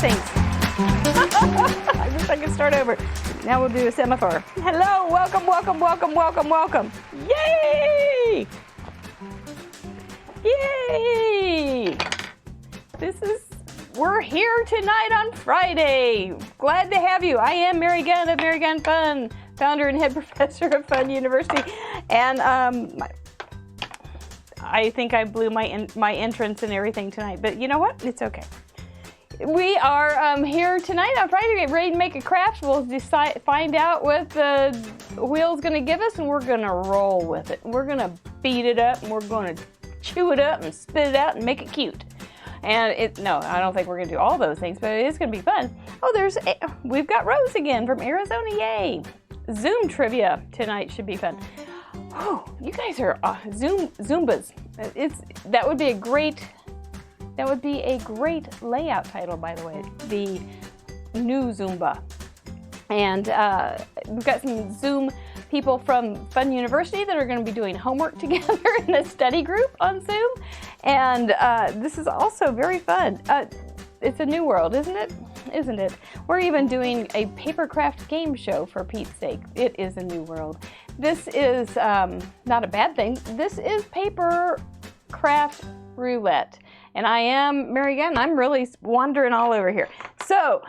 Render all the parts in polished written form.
things. I wish I could start over. Now we'll do a semaphore. Hello, welcome, welcome, welcome, welcome, welcome. Yay! Yay! We're here tonight on Friday. Glad to have you. I am Mary Gunn of Mary Gunn Fun, founder and head professor of Fun University. And I think I blew my entrance and everything tonight, but you know what? It's okay. We are here tonight on Friday, get ready to make a craft. We'll find out what the wheel's going to give us, and we're going to roll with it. We're going to beat it up, and we're going to chew it up and spit it out and make it cute. And no, I don't think we're going to do all those things, but it is going to be fun. Oh, we've got Rose again from Arizona. Yay! Zoom trivia tonight should be fun. Oh, you guys are Zumbas. That would be a great layout title, by the way. The new Zumba. And we've got some Zoom people from Fun University that are going to be doing homework together in a study group on Zoom. And this is also very fun. It's a new world, isn't it? Isn't it? We're even doing a papercraft game show, for Pete's sake. It is a new world. This is not a bad thing. This is papercraft roulette. And I am Mary Gunn. I'm really wandering all over here. So,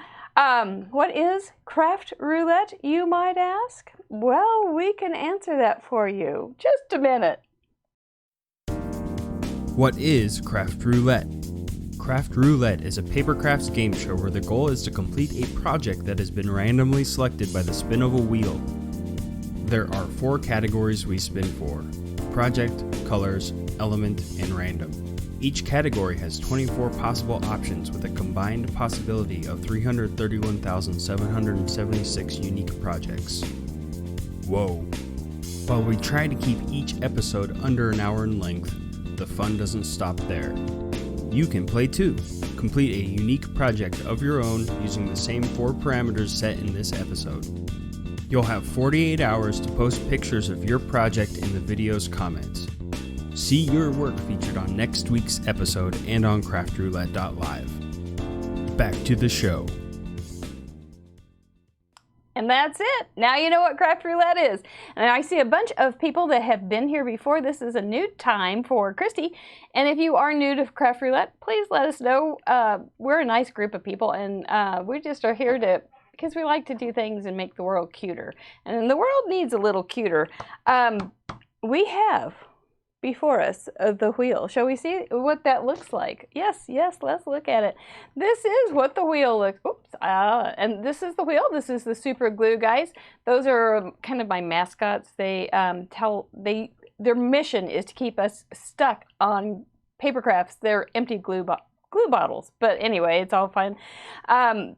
what is craft roulette, you might ask? Well, we can answer that for you. Just a minute. What is craft roulette? Craft Roulette is a paper crafts game show where the goal is to complete a project that has been randomly selected by the spin of a wheel. There are 4 categories we spin for: project, colors, element, and random. Each category has 24 possible options with a combined possibility of 331,776 unique projects. Whoa. While we try to keep each episode under an hour in length, the fun doesn't stop there. You can play too. Complete a unique project of your own using the same 4 parameters set in this episode. You'll have 48 hours to post pictures of your project in the video's comments. See your work featured on next week's episode and on craftroulette.live. Back to the show. And that's it. Now you know what craft roulette is. And I see a bunch of people that have been here before. This is a new time for Christy. And if you are new to craft roulette, please let us know. We're a nice group of people, and we just are here because we like to do things and make the world cuter. And the world needs a little cuter. We have before us the wheel. Shall we see what that looks like? Yes, let's look at it. This is what the wheel looks. And this is the wheel. This is the super glue guys. Those are kind of my mascots. Their mission is to keep us stuck on paper crafts. They're empty glue bottles. But anyway, it's all fun. Then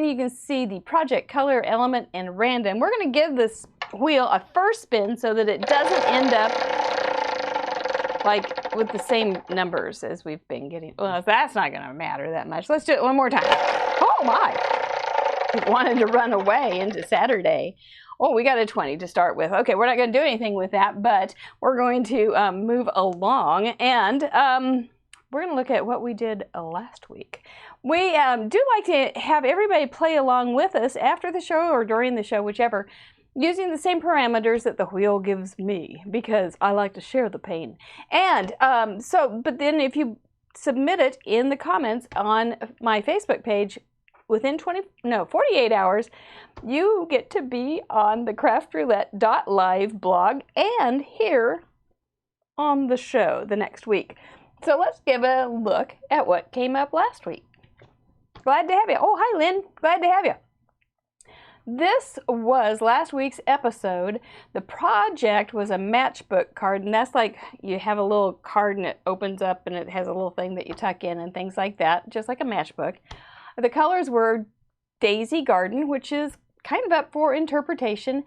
you can see the project, color, element, and random. We're going to give this wheel a first spin so that it doesn't end up like with the same numbers as we've been getting. Well, that's not going to matter that much. Let's do it one more time. Oh my! It wanted to run away into Saturday. Oh, we got a 20 to start with. Okay, we're not going to do anything with that, but we're going to move along, and we're going to look at what we did last week. We do like to have everybody play along with us after the show or during the show, whichever, using the same parameters that the wheel gives me, because I like to share the pain. And but then if you submit it in the comments on my Facebook page within 48 hours, you get to be on the craftroulette.live blog and here on the show the next week. So let's give a look at what came up last week. Glad to have you. Oh, hi, Lynn. Glad to have you. This was last week's episode. The project was a matchbook card, and that's like you have a little card and it opens up and it has a little thing that you tuck in and things like that, just like a matchbook. The colors were Daisy Garden, which is kind of up for interpretation.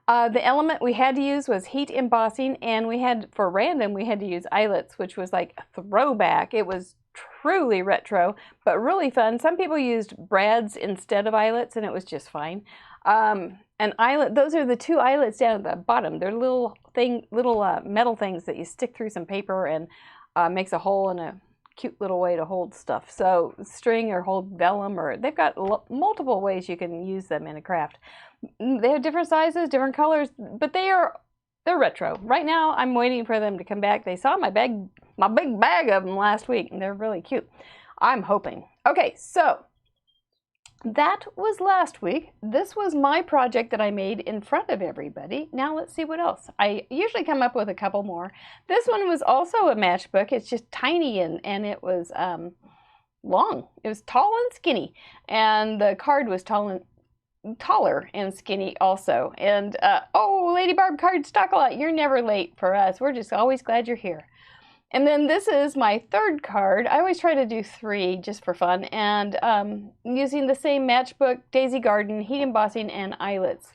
The element we had to use was heat embossing, and for random, we had to use eyelets, which was like a throwback. It was truly retro, but really fun. Some people used brads instead of eyelets, and it was just fine. An eyelet, those are the 2 eyelets down at the bottom. They're little metal things that you stick through some paper and makes a hole and a cute little way to hold stuff. So string or hold vellum, or they've got multiple ways you can use them in a craft. They have different sizes, different colors, but they're retro. Right now, I'm waiting for them to come back. They saw my big bag of them last week, and they're really cute. I'm hoping. Okay, so that was last week. This was my project that I made in front of everybody. Now let's see what else. I usually come up with a couple more. This one was also a matchbook. It's just tiny, and it was long. It was tall and skinny, and the card was taller and skinny also. And oh, Lady Barb Card Stock a Lot, you're never late for us. We're just always glad you're here. And then this is my third card. I always try to do 3 just for fun, and using the same matchbook, Daisy Garden, heat embossing, and eyelets.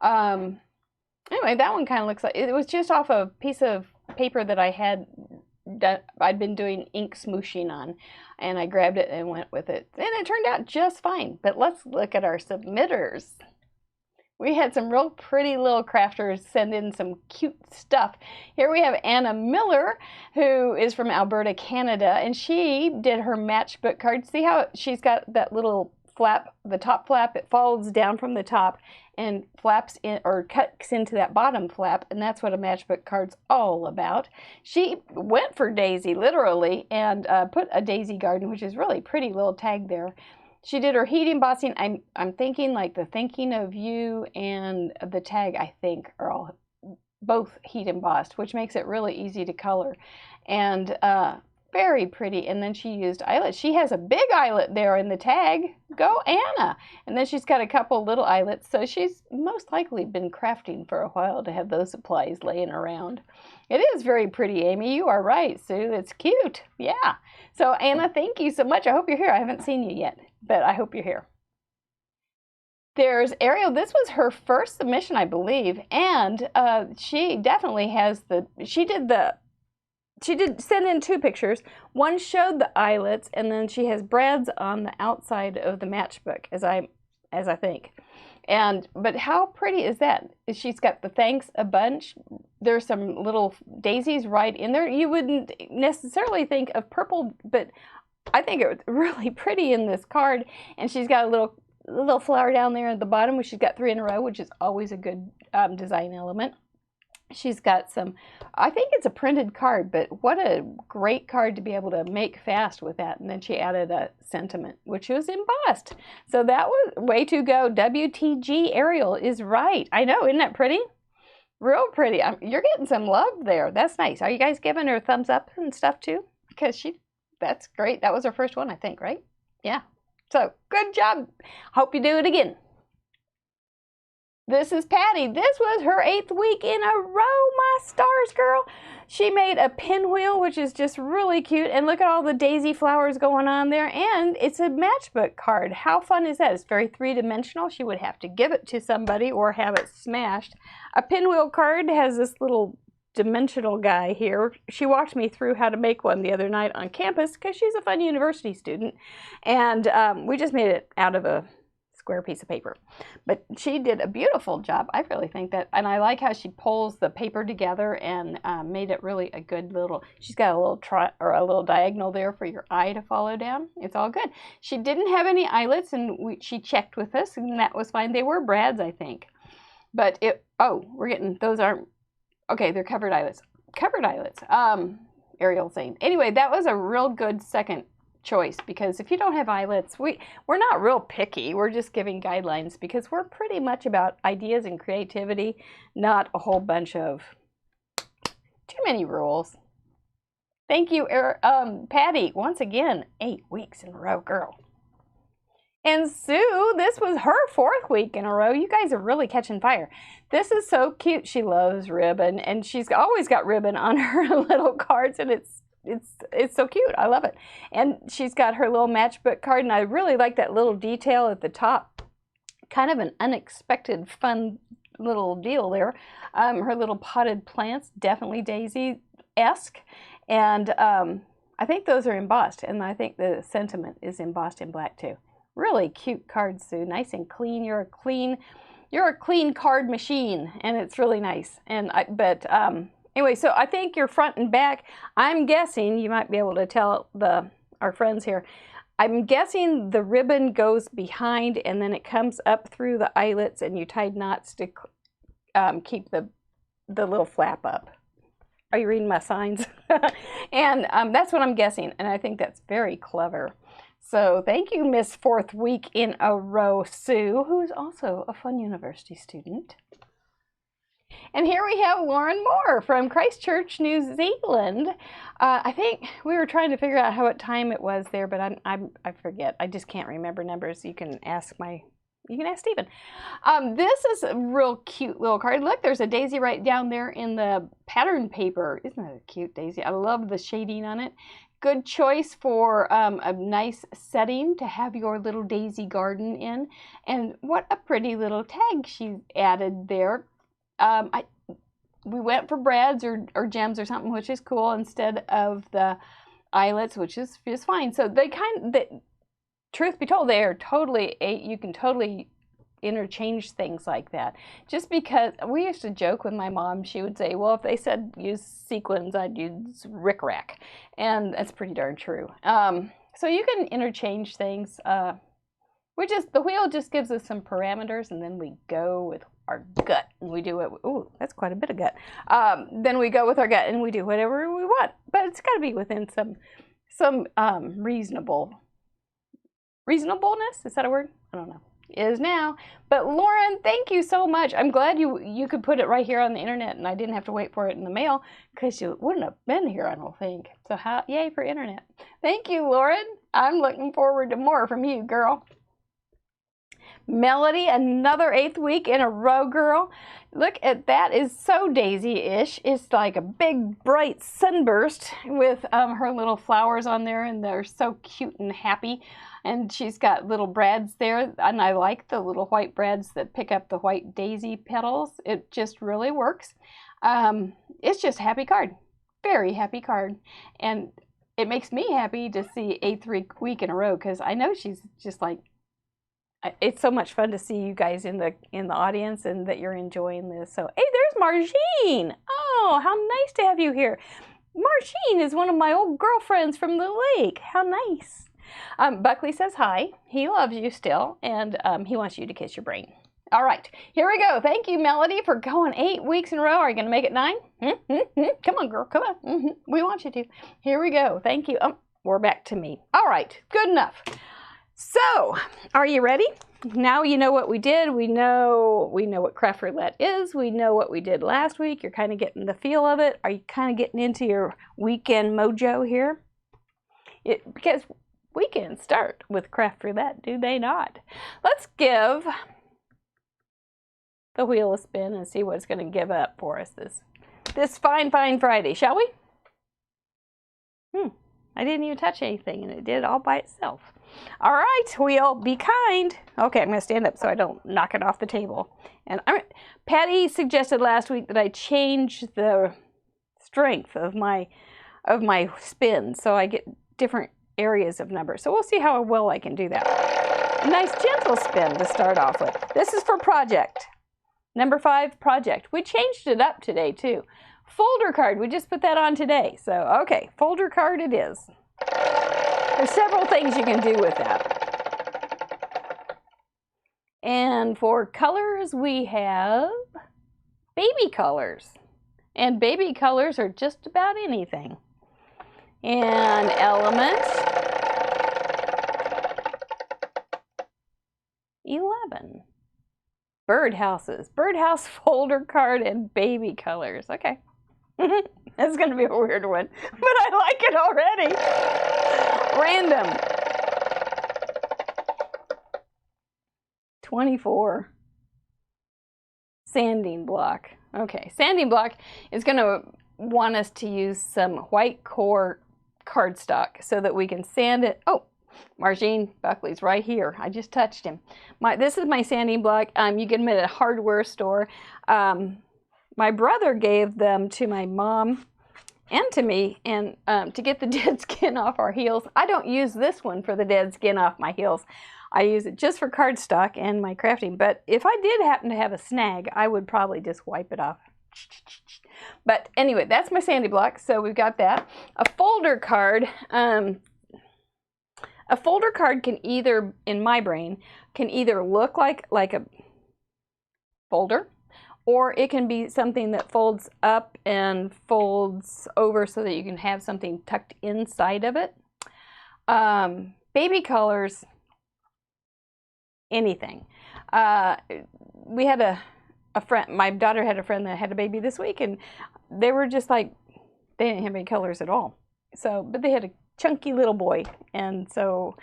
Anyway, that one kind of looks like, it was just off a piece of paper that I'd been doing ink smooshing on, and I grabbed it and went with it. And it turned out just fine. But let's look at our submitters. We had some real pretty little crafters send in some cute stuff. Here we have Anna Miller, who is from Alberta, Canada, and she did her matchbook card. See how she's got that little flap, the top flap, it folds down from the top and flaps in, or cuts into that bottom flap, and that's what a matchbook card's all about. She went for Daisy, literally, and put a Daisy Garden, which is really pretty little tag there. She did her heat embossing. I'm thinking like the Thinking of You and the tag, I think, are all both heat embossed, which makes it really easy to color. And very pretty. And then she used eyelets. She has a big eyelet there in the tag. Go Anna! And then she's got a couple little eyelets. So she's most likely been crafting for a while to have those supplies laying around. It is very pretty, Amy. You are right, Sue. It's cute. Yeah. So Anna, thank you so much. I hope you're here. I haven't seen you yet, but I hope you're here. There's Ariel. This was her first submission, I believe, and she definitely has she did send in 2 pictures. One showed the eyelets, and then she has brads on the outside of the matchbook, as I think. But how pretty is that? She's got the thanks a bunch. There's some little daisies right in there. You wouldn't necessarily think of purple, but I think it was really pretty in this card. And she's got a little flower down there at the bottom, which she's got 3 in a row, which is always a good design element. She's got some, I think it's a printed card, but what a great card to be able to make fast with that. And then she added a sentiment, which was embossed. So that was way to go. WTG Ariel is right. I know, isn't that pretty? Real pretty. You're getting some love there. That's nice. Are you guys giving her thumbs up and stuff too? Because that's great. That was her first one, I think, right? Yeah. So good job. Hope you do it again. This is Patty. This was her 8th week in a row, my stars girl. She made a pinwheel, which is just really cute. And look at all the daisy flowers going on there. And it's a matchbook card. How fun is that? It's very 3-dimensional. She would have to give it to somebody or have it smashed. A pinwheel card has this little dimensional guy here. She walked me through how to make one the other night on campus because she's a fun university student. And we just made it out of a square piece of paper, but she did a beautiful job. I really think that, and I like how she pulls the paper together and made it really a good little, she's got a little diagonal there for your eye to follow down. It's all good. She didn't have any eyelets, and she checked with us, and that was fine. They were brads, I think, but we're getting, those aren't, okay, they're covered eyelets. Ariel saying. Anyway, that was a real good second choice, because if you don't have eyelets, we're not real picky. We're just giving guidelines because we're pretty much about ideas and creativity, not a whole bunch of too many rules. Thank you, Patty. Once again, 8 weeks in a row, girl. And Sue, this was her 4th week in a row. You guys are really catching fire. This is so cute. She loves ribbon, and she's always got ribbon on her little cards, and it's so cute. I love it. And she's got her little matchbook card, and I really like that little detail at the top. Kind of an unexpected, fun little deal there. Her little potted plants, definitely Daisy-esque. And I think those are embossed, and I think the sentiment is embossed in black too. Really cute card, Sue. Nice and clean. You're a clean card machine, and it's really nice. And Anyway, so I think your front and back, I'm guessing, you might be able to tell our friends here, I'm guessing the ribbon goes behind and then it comes up through the eyelets and you tied knots to keep the little flap up. Are you reading my signs? And that's what I'm guessing, and I think that's very clever. So thank you, Miss 4th week in a row, Sue, who is also a Fun University student. And here we have Lauren Moore from Christchurch, New Zealand. I think we were trying to figure out what time it was there, but I forget. I just can't remember numbers. You can ask Stephen. This is a real cute little card. Look, there's a daisy right down there in the pattern paper. Isn't that a cute daisy? I love the shading on it. Good choice for a nice setting to have your little daisy garden in. And what a pretty little tag she added there. We went for brads or gems or something, which is cool, instead of the eyelets, which is just fine. So truth be told, they are totally, you can totally interchange things like that. Just because we used to joke with my mom, she would say, well, if they said use sequins, I'd use rickrack. And that's pretty darn true. So you can interchange things. The wheel just gives us some parameters, and then we go with our gut and we do it. Ooh, that's quite a bit of gut. Then we go with our gut and we do whatever we want. But it's got to be within some reasonableness. Is that a word? I don't know. It is now. But Lauren, thank you so much. I'm glad you could put it right here on the internet and I didn't have to wait for it in the mail, because you wouldn't have been here, I don't think. So yay for internet. Thank you, Lauren. I'm looking forward to more from you, girl. Melody, another 8th week in a row, girl. Look at that. Is so daisy-ish. It's like a big bright sunburst with her little flowers on there, and they're so cute and happy. And she's got little brads there, and I like the little white brads that pick up the white daisy petals. It just really works. It's just a happy card. Very happy card. And it makes me happy to see 8th week in a row, because I know she's just like, it's so much fun to see you guys in the audience and that you're enjoying this. So, hey, there's Margine. Oh, how nice to have you here. Margine is one of my old girlfriends from the lake. How nice. Buckley says hi. He loves you still, and he wants you to kiss your brain. All right, here we go. Thank you, Melody, for going 8 weeks in a row. Are you going to make it 9? Come on, girl. Come on. We want you to. Here we go. Thank you. We're back to me. All right, good enough. So, are you ready? Now you know what we did. We know what Craft Roulette is. We know what we did last week. You're kind of getting the feel of it. Are you kind of getting into your weekend mojo here? Because weekends start with Craft Roulette, do they not? Let's give the wheel a spin and see what it's going to give up for us this fine Friday, shall we? I didn't even touch anything, and it did all by itself. All right, wheel, be kind. Okay, I'm going to stand up so I don't knock it off the table. And Patty suggested last week that I change the strength of my spin, so I get different areas of numbers. So we'll see how well I can do that. A nice gentle spin to start off with. This is for project. Number 5, project. We changed it up today too. Folder card, we just put that on today. So, okay, folder card it is. There's several things you can do with that. And for colors, we have baby colors. And baby colors are just about anything. And elements, 11. Birdhouses, birdhouse folder card, and baby colors. Okay. That's going to be a weird one, but I like it already. Random. 24. Sanding block. Okay, sanding block is going to want us to use some white core cardstock so that we can sand it. Oh, Margine Buckley's right here. I just touched him. This is my sanding block. You get them at a hardware store. My brother gave them to my mom and to me, and to get the dead skin off our heels. I don't use this one for the dead skin off my heels. I use it just for cardstock and my crafting. But if I did happen to have a snag, I would probably just wipe it off. But anyway, that's my Sandy block. So we've got that. A folder card. A folder card can either, in my brain, can either look like a folder, or it can be something that folds up and folds over so that you can have something tucked inside of it. Baby colors, anything. We had a friend, my daughter had a friend that had a baby this week, and they were just like, they didn't have any colors at all. So, but they had a chunky little boy, and so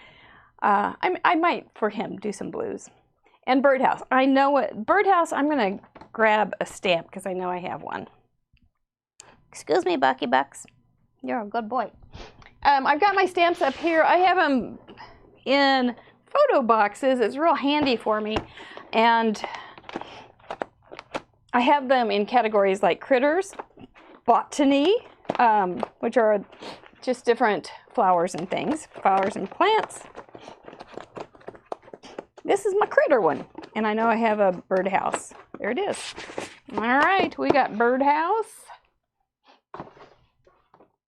I might, for him, do some blues. And Birdhouse. I know what Birdhouse, I'm going to grab a stamp because I know I have one. Excuse me, Bucky Bucks. You're a good boy. I've got my stamps up here. I have them in photo boxes. It's real handy for me. And I have them in categories like critters, botany, which are just different flowers and things, flowers and plants. This is my critter one, and I know I have a birdhouse. There it is. All right, we got birdhouse,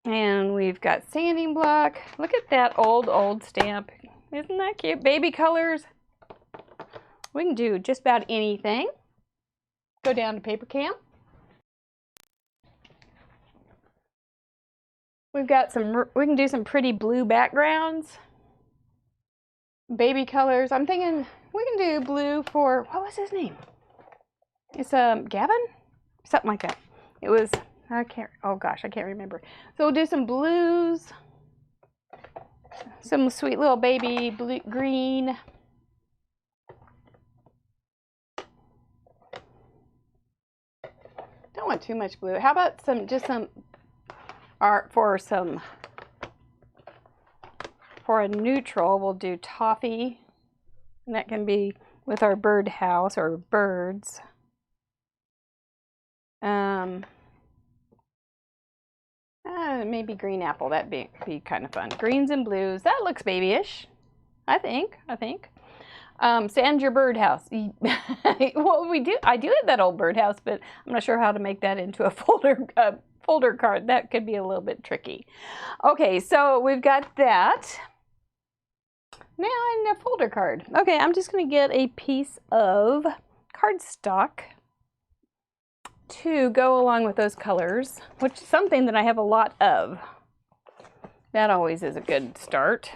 and we've got sanding block. Look at that old stamp. Isn't that cute? Baby colors. We can do just about anything. Go down to paper cam. We've got we can do some pretty blue backgrounds. Baby colors. I'm thinking we can do blue for, what was his name? It's Gavin? Something like that. It was, oh gosh, I can't remember. So we'll do some blues. Some sweet little baby blue, green. Don't want too much blue. How about just some art for a neutral, we'll do toffee, and that can be with our birdhouse or birds. Maybe green apple, that'd be kind of fun. Greens and blues, that looks babyish, I think. Sand your birdhouse. Well, I do have that old birdhouse, but I'm not sure how to make that into a folder card. That could be a little bit tricky. Okay, so we've got that. Now I need a folder card. Okay, I'm just going to get a piece of cardstock to go along with those colors, which is something that I have a lot of. That always is a good start.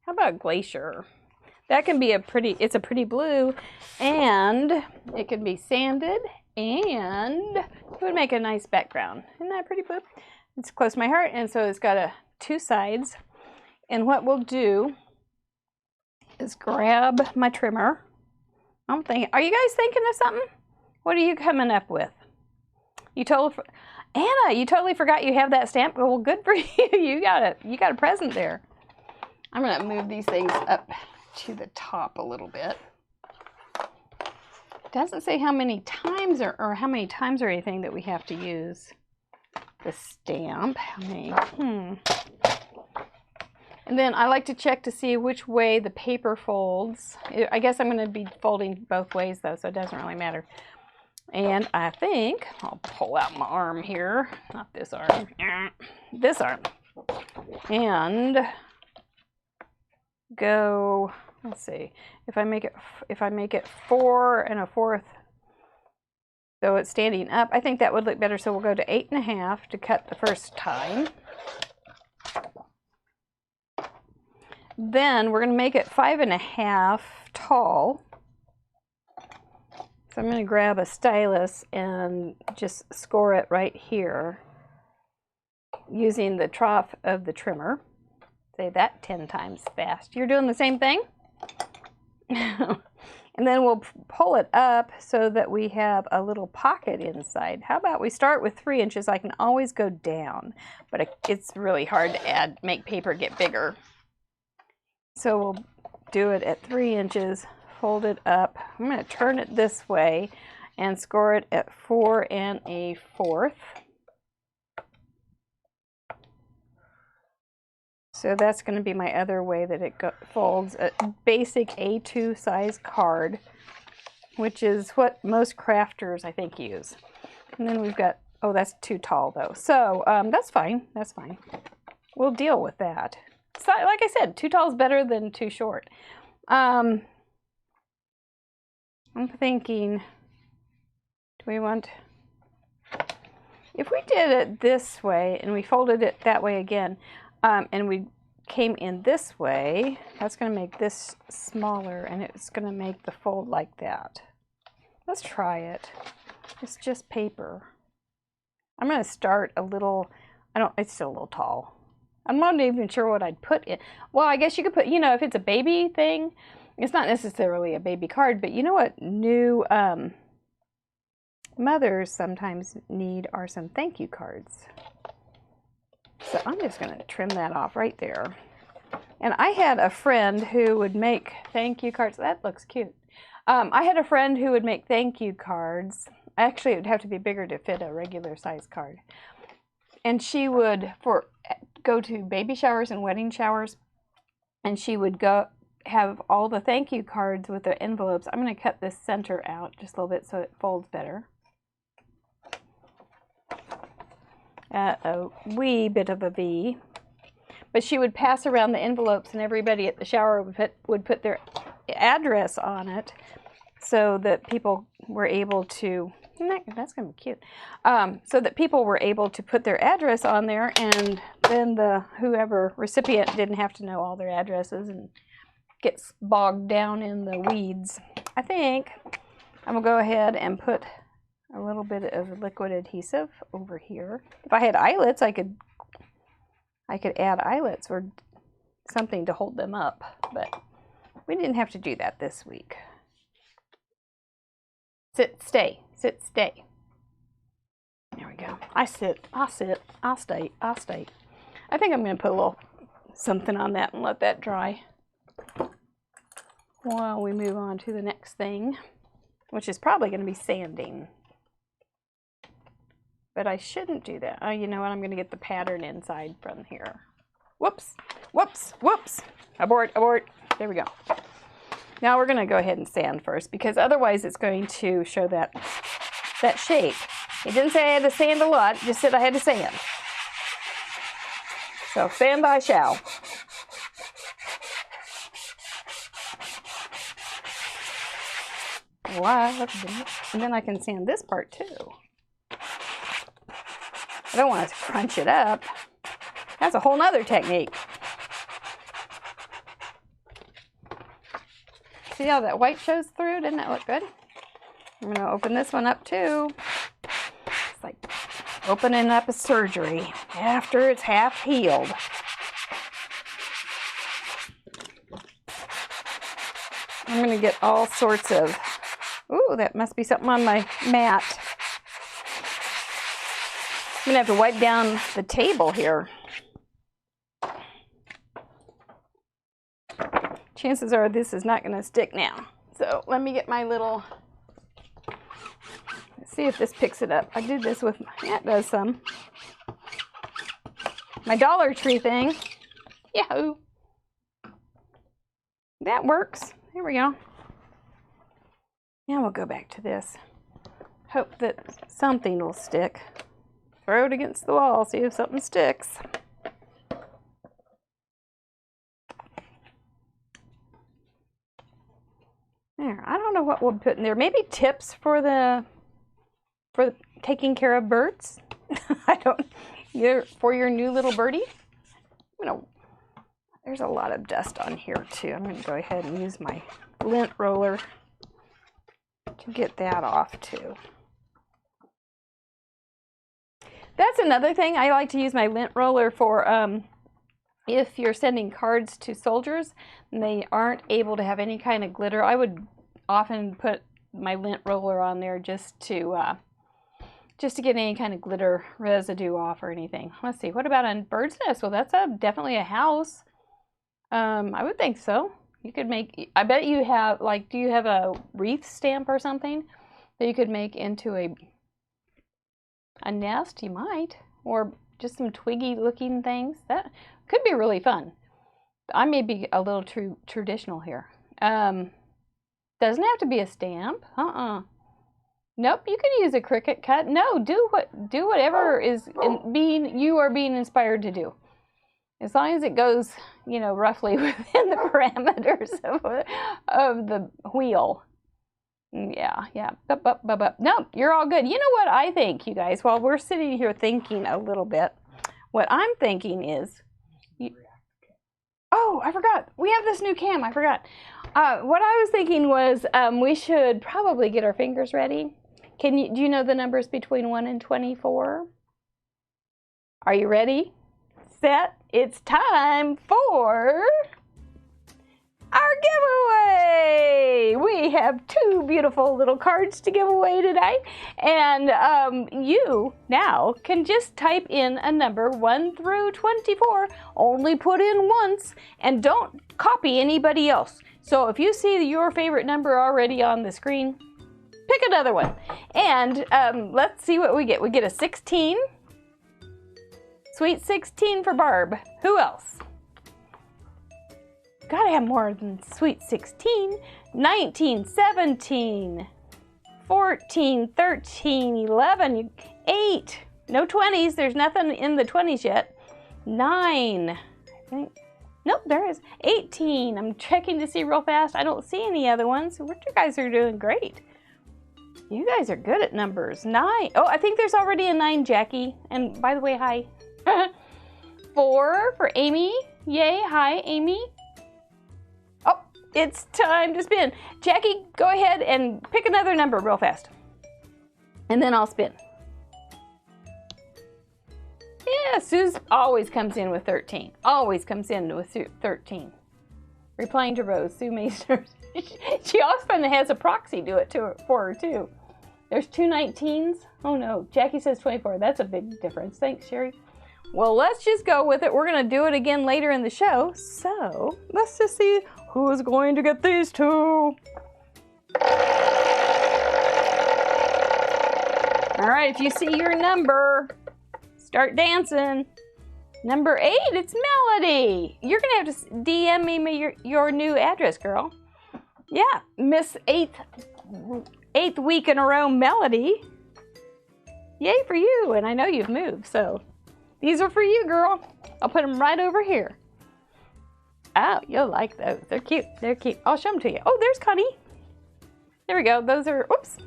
How about glacier? That can be it's a pretty blue, and it can be sanded, and it would make a nice background. Isn't that pretty blue? It's close to my heart, and so it's got two sides. And what we'll do is grab my trimmer. I'm thinking, are you guys thinking of something? What are you coming up with? Anna, you totally forgot you have that stamp. Well, good for you. You got a present there. I'm gonna move these things up to the top a little bit. It doesn't say how many times or how many times or anything that we have to use the stamp. How many? And then I like to check to see which way the paper folds. I guess I'm going to be folding both ways though, so it doesn't really matter. And I think I'll pull out my arm here, not this arm, this arm, and go. Let's see, if I make it 4 1/4, so it's standing up, I think that would look better. So we'll go to 8 1/2 to cut the first time. Then we're going to make it 5 1/2 tall. So I'm going to grab a stylus and just score it right here using the trough of the trimmer. Say that 10 times fast. You're doing the same thing? And then we'll pull it up so that we have a little pocket inside. How about we start with 3 inches? I can always go down, but it's really hard to make paper get bigger. So we'll do it at 3 inches, fold it up. I'm going to turn it this way and score it at 4 1/4. So that's going to be my other way that it folds. A basic A2 size card, which is what most crafters I think use. And then we've got Oh, that's too tall though. So that's fine. That's fine. We'll deal with that. So, like I said, too tall is better than too short. I'm thinking, do we want, if we did it this way and we folded it that way again, and we came in this way, that's going to make this smaller and it's going to make the fold like that. Let's try it. It's just paper. I'm going to start a little, it's still a little tall. I'm not even sure what I'd put in. Well, I guess you could put, you know, if it's a baby thing, it's not necessarily a baby card, but you know what new mothers sometimes need are some thank you cards. So I'm just going to trim that off right there. And I had a friend who would make thank you cards. That looks cute. I had a friend who would make thank you cards. Actually, it would have to be bigger to fit a regular size card. And she would go to baby showers and wedding showers, and she would go have all the thank you cards with the envelopes. I'm going to cut this center out just a little bit so it folds better. A wee bit of a V. But she would pass around the envelopes, and everybody at the shower would put their address on it so that people were able to, that's going to be cute, so that people were able to put their address on there, and then the whoever recipient didn't have to know all their addresses and get bogged down in the weeds. I think I'm going to go ahead and put a little bit of liquid adhesive over here. If I had eyelets, I could add eyelets or something to hold them up, but we didn't have to do that this week. Sit, stay, sit, stay. There we go. I sit, I'll sit, I'll stay, I'll stay. I think I'm going to put a little something on that and let that dry while we move on to the next thing, which is probably going to be sanding. But I shouldn't do that. Oh, you know what? I'm going to get the pattern inside from here. Whoops, whoops, whoops. Abort, abort. There we go. Now we're going to go ahead and sand first, because otherwise it's going to show that shape. It didn't say I had to sand a lot, it just said I had to sand. So sand I shall. Wow. And then I can sand this part too. I don't want to crunch it up. That's a whole nother technique. See how that white shows through? Didn't that look good? I'm going to open this one up too. It's like opening up a surgery after it's half healed. I'm going to get all sorts of, ooh, that must be something on my mat. I'm going to have to wipe down the table here. Chances are this is not going to stick now. So let me get my little, let's see if this picks it up. I did this with, that does some. My Dollar Tree thing. Yahoo! That works. Here we go. Now we'll go back to this. Hope that something will stick. Throw it against the wall, see if something sticks. There, I don't know what we'll put in there. Maybe tips for taking care of birds. I don't, for your new little birdie. There's a lot of dust on here too. I'm going to go ahead and use my lint roller to get that off too. That's another thing. I like to use my lint roller for if you're sending cards to soldiers and they aren't able to have any kind of glitter. I would often put my lint roller on there just to get any kind of glitter residue off or anything. Let's see. What about on bird's nest? Well, that's definitely a house. I would think so. You could make. I bet you have do you have a wreath stamp or something that you could make into a nest? You might, or just some twiggy looking things. That could be really fun. I may be a little too traditional here. Doesn't have to be a stamp. Nope, you can use a Cricut cut. No, do whatever is you are being inspired to do. As long as it goes, you know, roughly within the parameters of the wheel. Yeah. No, you're all good. You know what I think, you guys, while we're sitting here thinking a little bit, what I'm thinking is, oh, I forgot. We have this new cam. I forgot. What I was thinking was we should probably get our fingers ready. Do you know the numbers between 1 and 24? Are you ready? Set. It's time for our giveaway. We have 2 beautiful little cards to give away today. And you now can just type in a number 1 through 24. Only put in once and don't copy anybody else. So if you see your favorite number already on the screen, pick another one. And let's see what we get. We get a 16. Sweet 16 for Barb. Who else? Gotta have more than sweet 16. 19, 17, 14, 13, 11, 8. No 20s. There's nothing in the 20s yet. 9, I think. Nope, there is. 18. I'm checking to see real fast. I don't see any other ones. You guys are doing great. You guys are good at numbers. 9. Oh, I think there's already a 9, Jackie. And by the way, hi. 4 for Amy. Yay, hi, Amy. Oh, it's time to spin. Jackie, go ahead and pick another number real fast. And then I'll spin. Yeah, Sue's always comes in with 13. Always comes in with 13. Replying to Rose, Sue Maester. She often has a proxy do it for her too. There's 2 19s. Oh no, Jackie says 24. That's a big difference. Thanks, Sherry. Well, let's just go with it. We're going to do it again later in the show. So let's just see who's going to get these 2. All right, if you see your number, start dancing. Number 8, it's Melody. You're going to have to DM me your new address, girl. Yeah, Miss 8th week in a row, Melody. Yay for you, and I know you've moved, so these are for you, girl. I'll put them right over here. Oh, you'll like those. They're cute. They're cute. I'll show them to you. Oh, there's Connie. There we go. Those are, oops.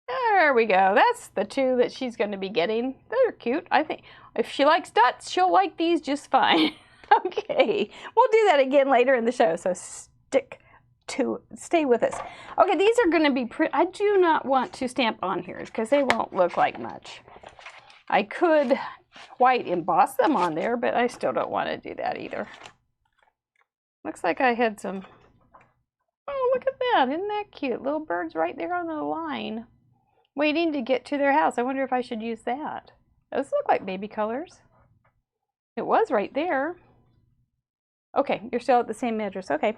There we go. That's the 2 that she's going to be getting. They're cute. I think if she likes dots, she'll like these just fine. Okay. We'll do that again later in the show, so stay with us. Okay, these are going to be I do not want to stamp on here because they won't look like much. I could white emboss them on there, but I still don't want to do that either. Looks like I had some, oh, look at that. Isn't that cute? Little birds right there on the line waiting to get to their house. I wonder if I should use that. Those look like baby colors. It was right there. Okay, you're still at the same address. Okay.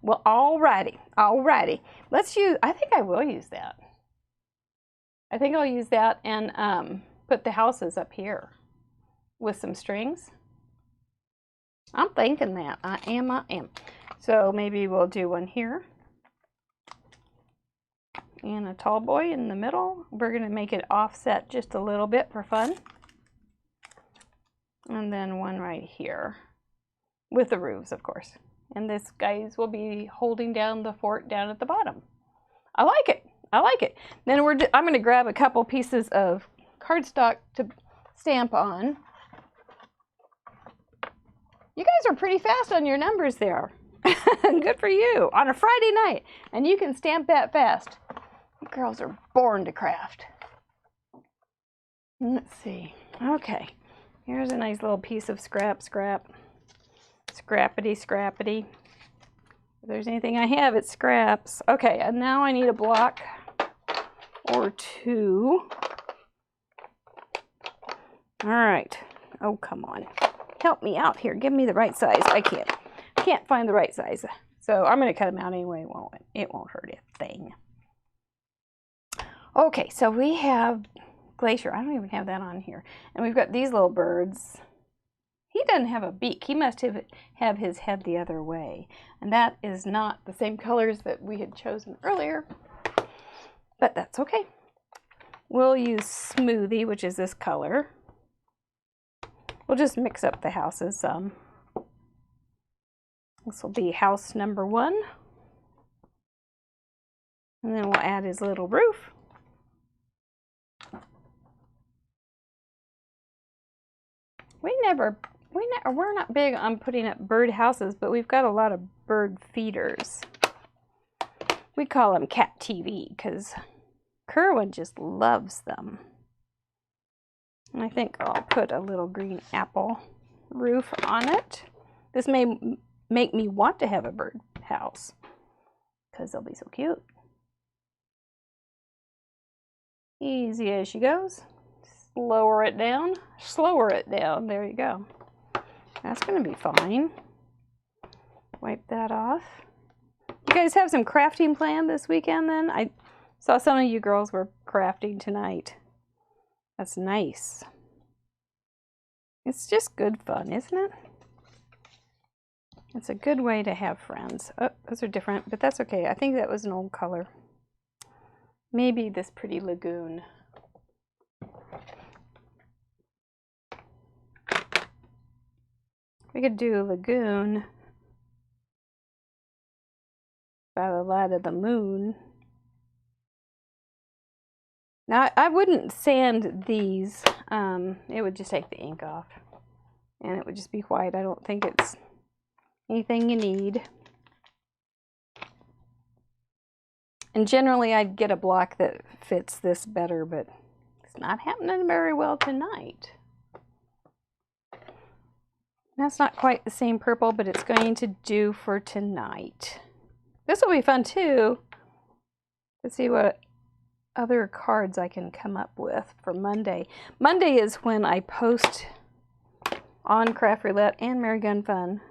Well, alrighty. Let's use, I think I will use that. I think I'll use that and put the houses up here with some strings. I'm thinking that. I am. So maybe we'll do one here. And a tall boy in the middle. We're going to make it offset just a little bit for fun. And then one right here. With the roofs, of course. And this guys will be holding down the fort down at the bottom. I like it. Then I'm going to grab a couple pieces of cardstock to stamp on. You guys are pretty fast on your numbers there. Good for you. On a Friday night. And you can stamp that fast. You girls are born to craft. Let's see. Okay. Here's a nice little piece of scrappity. If there's anything I have, it scraps. Okay, and now I need a block or 2. All right. Oh, come on. Help me out here. Give me the right size. I can't find the right size. So I'm going to cut them out anyway. It won't hurt a thing. Okay, so we have Glacier. I don't even have that on here. And we've got these little birds He doesn't have a beak. He must have his head the other way. And that is not the same colors that we had chosen earlier. But that's okay. We'll use Smoothie, which is this color. We'll just mix up the houses some. This will be house number 1. And then we'll add his little roof. We're not big on putting up bird houses, but we've got a lot of bird feeders. We call them Cat TV because Kerwin just loves them. And I think I'll put a little green apple roof on it. This may make me want to have a bird house because they'll be so cute. Easy as she goes. Lower it down, slower it down. There you go. That's going to be fine. Wipe that off. You guys have some crafting planned this weekend then? I saw some of you girls were crafting tonight. That's nice. It's just good fun, isn't it? It's a good way to have friends. Oh, those are different, but that's okay. I think that was an old color. Maybe this pretty lagoon. We could do a lagoon by the light of the moon. Now, I wouldn't sand these. It would just take the ink off. And it would just be white. I don't think it's anything you need. And generally, I'd get a block that fits this better, but it's not happening very well tonight. That's not quite the same purple, but it's going to do for tonight. This will be fun too. Let's see what other cards I can come up with for Monday. Monday is when I post on Craft Roulette and Merry Gun Fun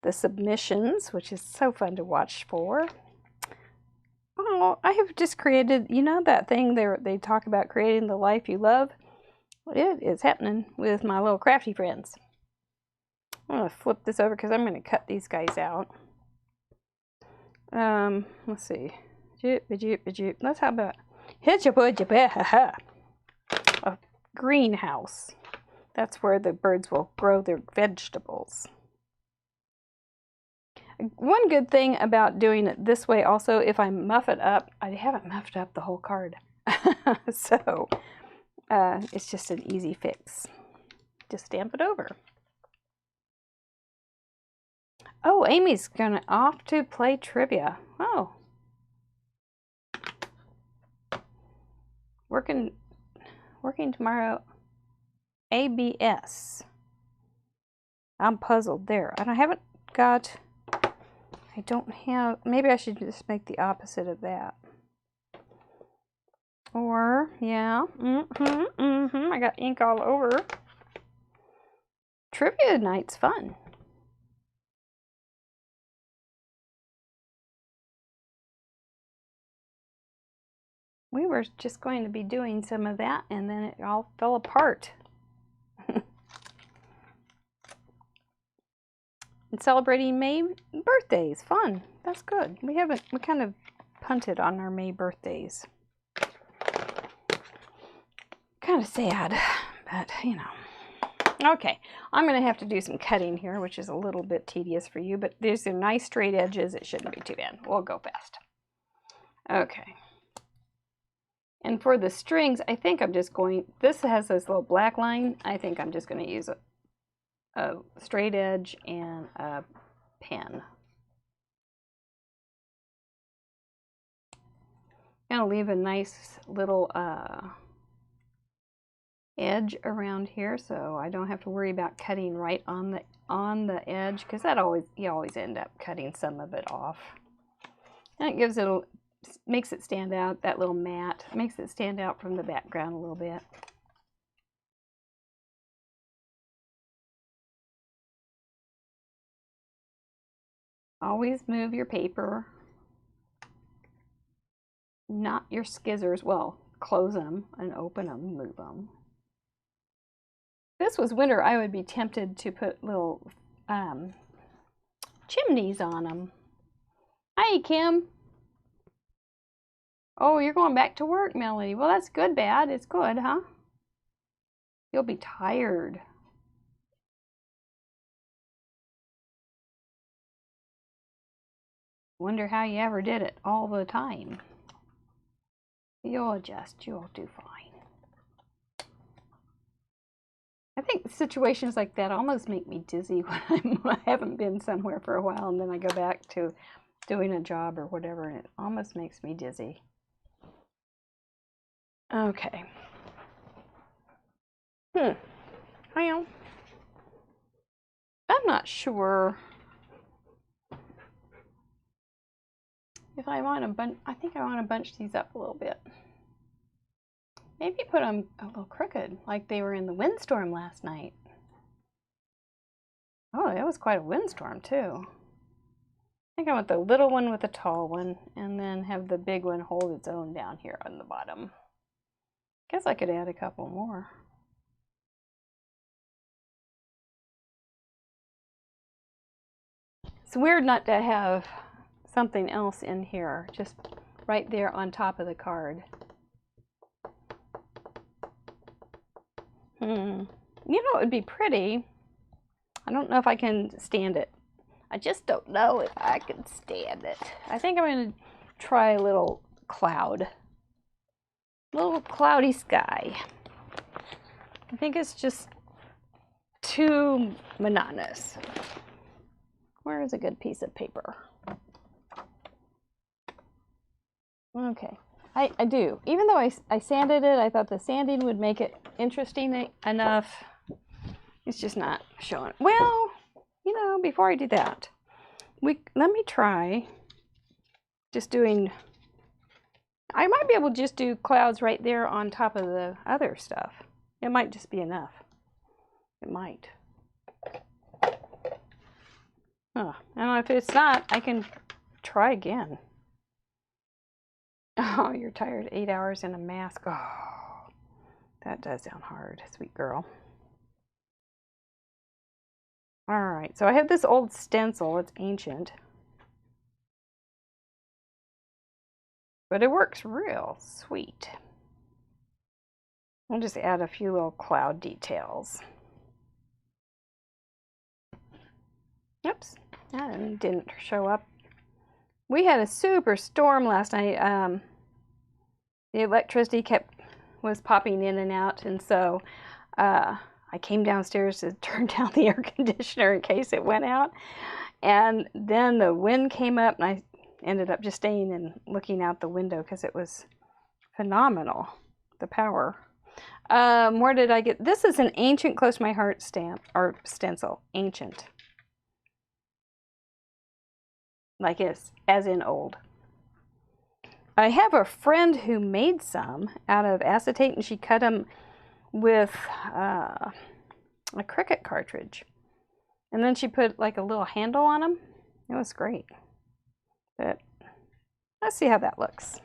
the submissions, which is so fun to watch for. Oh, I have just created, you know that thing they talk about creating the life you love? It is happening with my little crafty friends. I'm going to flip this over because I'm going to cut these guys out. Let's see. Let's how about a greenhouse. That's where the birds will grow their vegetables. One good thing about doing it this way also, if I muff it up, I haven't muffed up the whole card. So it's just an easy fix. Just stamp it over. Oh, Amy's gonna off to play trivia. Oh. Working tomorrow. ABS. I'm puzzled there. And I don't have, maybe I should just make the opposite of that. Or, yeah, I got ink all over. Trivia night's fun. We were just going to be doing some of that, and then it all fell apart. And celebrating May birthdays, fun. That's good. We kind of punted on our May birthdays. Kind of sad, but you know. Okay, I'm going to have to do some cutting here, which is a little bit tedious for you, but these are nice straight edges. It shouldn't be too bad. We'll go fast. Okay. And for the strings, I think I'm just going, this has this little black line. I think I'm just going to use a straight edge and a pen. I'm going to leave a nice little edge around here, so I don't have to worry about cutting right on the edge, because you always end up cutting some of it off. And it gives it makes it stand out. That little mat makes it stand out from the background a little bit. Always move your paper, not your skizzers. Well, close them and open them, move them. this was winter, I would be tempted to put little chimneys on them. Hi, Kim. Oh, you're going back to work, Melody. Well, that's good, bad. It's good, huh? You'll be tired. Wonder how you ever did it all the time. You'll adjust. You'll do fine. I think situations like that almost make me dizzy when I haven't been somewhere for a while and then I go back to doing a job or whatever, and it almost makes me dizzy. Okay. Well, I'm not sure if I want to bunch. I think I want to bunch these up a little bit. Maybe put them a little crooked, like they were in the windstorm last night. Oh, that was quite a windstorm too. I think I want the little one with the tall one, and then have the big one hold its own down here on the bottom. Guess I could add a couple more. It's weird not to have something else in here, just right there on top of the card. You know, it would be pretty. I don't know if I can stand it. I just don't know if I can stand it. I think I'm going to try a little cloud. A little cloudy sky. I think it's just too monotonous. Where is a good piece of paper? Okay. I do. Even though I sanded it, I thought the sanding would make it interesting enough. It's just not showing. Well, you know, before I do that, let me try just doing, I might be able to just do clouds right there on top of the other stuff. It might just be enough. It might. And if it's not, I can try again. Oh, you're tired. 8 hours in a mask. Oh, that does sound hard, sweet girl. All right, so I have this old stencil. It's ancient, but it works real sweet. I'll just add a few little cloud details. Oops, that didn't show up. We had a super storm last night. The electricity was popping in and out, and so I came downstairs to turn down the air conditioner in case it went out. And then the wind came up, and I ended up just staying and looking out the window because it was phenomenal, the power. Where did I get? This is an ancient close to my heart stamp or stencil. Ancient. Like it's as in old. I have a friend who made some out of acetate, and she cut them with a Cricut cartridge. And then she put like a little handle on them. It was great. But let's see how that looks.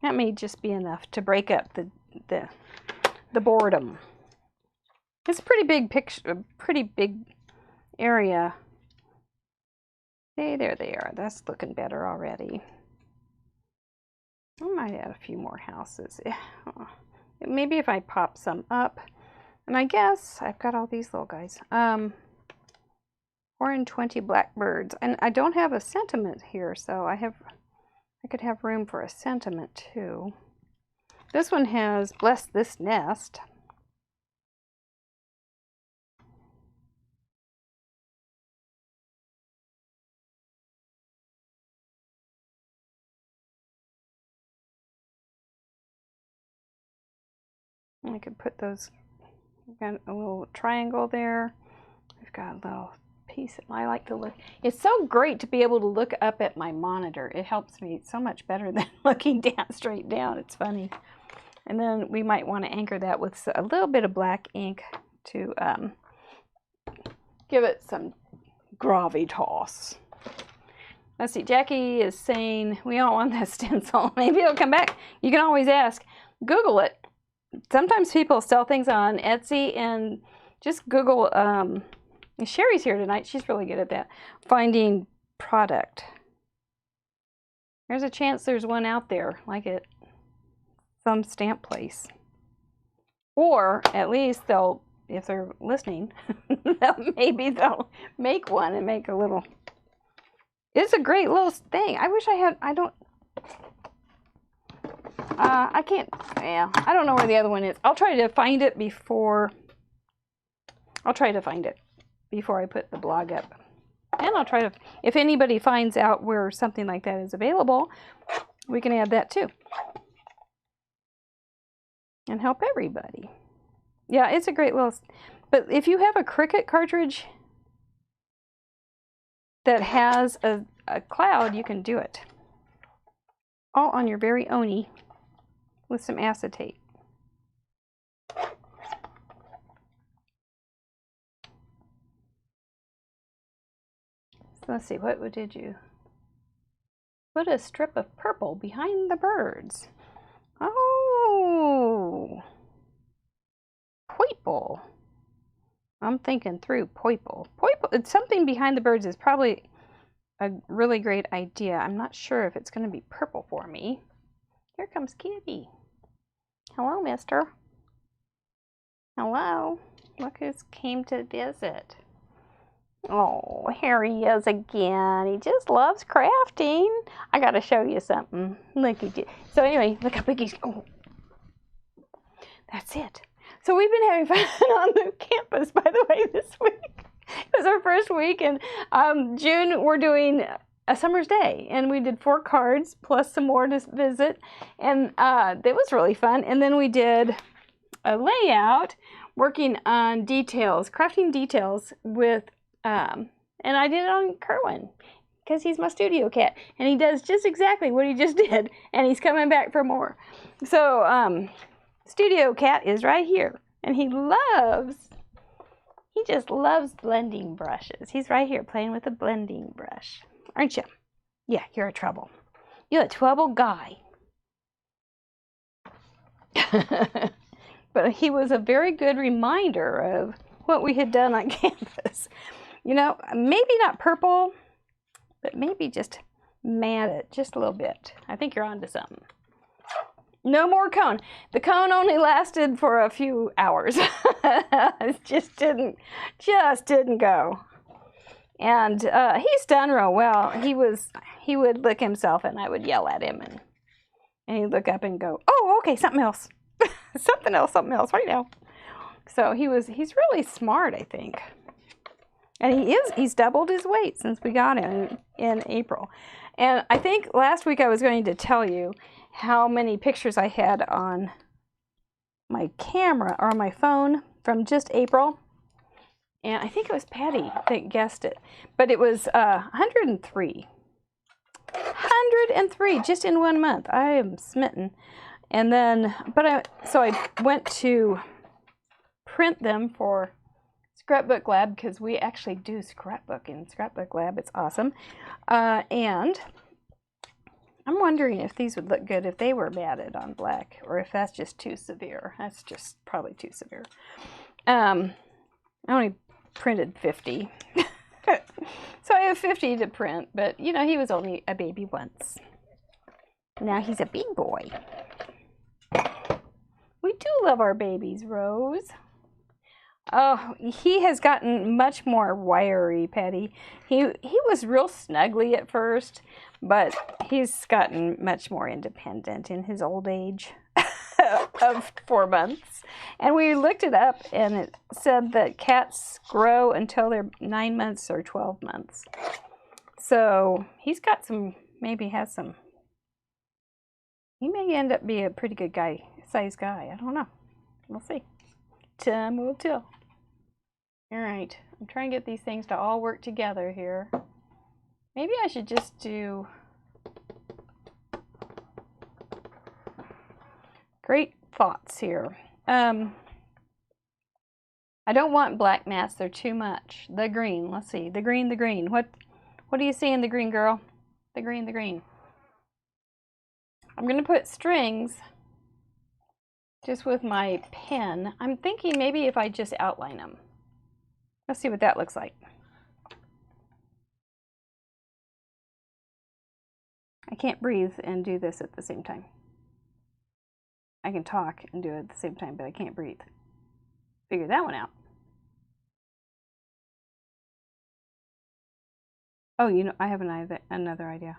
That may just be enough to break up the boredom. It's a pretty big picture, a pretty big area. Hey, there they are. That's looking better already. I might add a few more houses. Maybe if I pop some up. And I guess I've got all these little guys. 4 and 20 blackbirds. And I don't have a sentiment here, so I could have room for a sentiment too. This one has bless this nest. I could put those, we've got a little triangle there. We've got a little piece. I like to look. It's so great to be able to look up at my monitor. It helps me so much better than looking down straight down. It's funny. And then we might want to anchor that with a little bit of black ink to give it some gravitas. Let's see. Jackie is saying we don't want that stencil. Maybe it'll come back. You can always ask. Google it. sometimes people sell things on Etsy, and just Google, Sherry's here tonight. She's really good at that. Finding product. There's a chance there's one out there, like at some stamp place. Or at least they'll, if they're listening, maybe they'll make one and make a little. It's a great little thing. I wish I had, I can't, yeah, I don't know where the other one is. I'll try to find it before I put the blog up. And I'll try to, if anybody finds out where something like that is available, we can add that too. And help everybody. Yeah, it's a great little, but if you have a Cricut cartridge that has a cloud, you can do it. All on your very own with some acetate. So let's see, what did you? Put a strip of purple behind the birds. Oh, purple. I'm thinking through purple. It's something behind the birds is probably a really great idea. I'm not sure if it's going to be purple for me. Here comes Kitty. Hello, mister. Hello. Look who's came to visit. Oh, here he is again. He just loves crafting. I got to show you something. Look at you. So anyway, look how big he's. Oh, that's it. So we've been having fun on the campus, by the way, this week. It was our first week, and June we're doing a summer's day, and we did 4 cards plus some more to visit, and it was really fun. And then we did a layout, working on details, crafting details with, and I did it on Kerwin because he's my studio cat, and he does just exactly what he just did, and he's coming back for more. So studio cat is right here, and he just loves blending brushes. He's right here playing with a blending brush. Aren't you? Yeah, you're a trouble. You're a trouble guy. But he was a very good reminder of what we had done on campus. You know, maybe not purple, but maybe just matte it just a little bit. I think you're onto something. No more cone. The cone only lasted for a few hours. It just didn't go. And he's done real well. He would lick himself, and I would yell at him, and he'd look up and go, "Oh, okay, something else, something else right now." So he's really smart, I think. And he's doubled his weight since we got him in April. And I think last week I was going to tell you how many pictures I had on my camera or on my phone from just April. And I think it was Patty that guessed it. But it was 103. 103 just in 1 month. I am smitten. And then, so I went to print them for Scrapbook Lab, because we actually do scrapbook in Scrapbook Lab. It's awesome. And I'm wondering if these would look good if they were matted on black, or if that's just too severe. That's just probably too severe. I only printed 50. So I have 50 to print, but you know, he was only a baby once. Now he's a big boy. We do love our babies, Rose. Oh, he has gotten much more wiry, Patty. He was real snuggly at first, but he's gotten much more independent in his old age of 4 months. And we looked it up, and it said that cats grow until they're 9 months or 12 months. So he's got some, maybe has some. He may end up being a pretty good size guy. I don't know. We'll see. Time will tell. All right, I'm trying to get these things to all work together here. Maybe I should just do great thoughts here. I don't want black mats, they're too much. The green, let's see, the green. What do you see in the green, girl? The green. I'm gonna put strings just with my pen. I'm thinking maybe if I just outline them. Let's see what that looks like. I can't breathe and do this at the same time. I can talk and do it at the same time, but I can't breathe. Figure that one out. Oh, you know, I have another idea.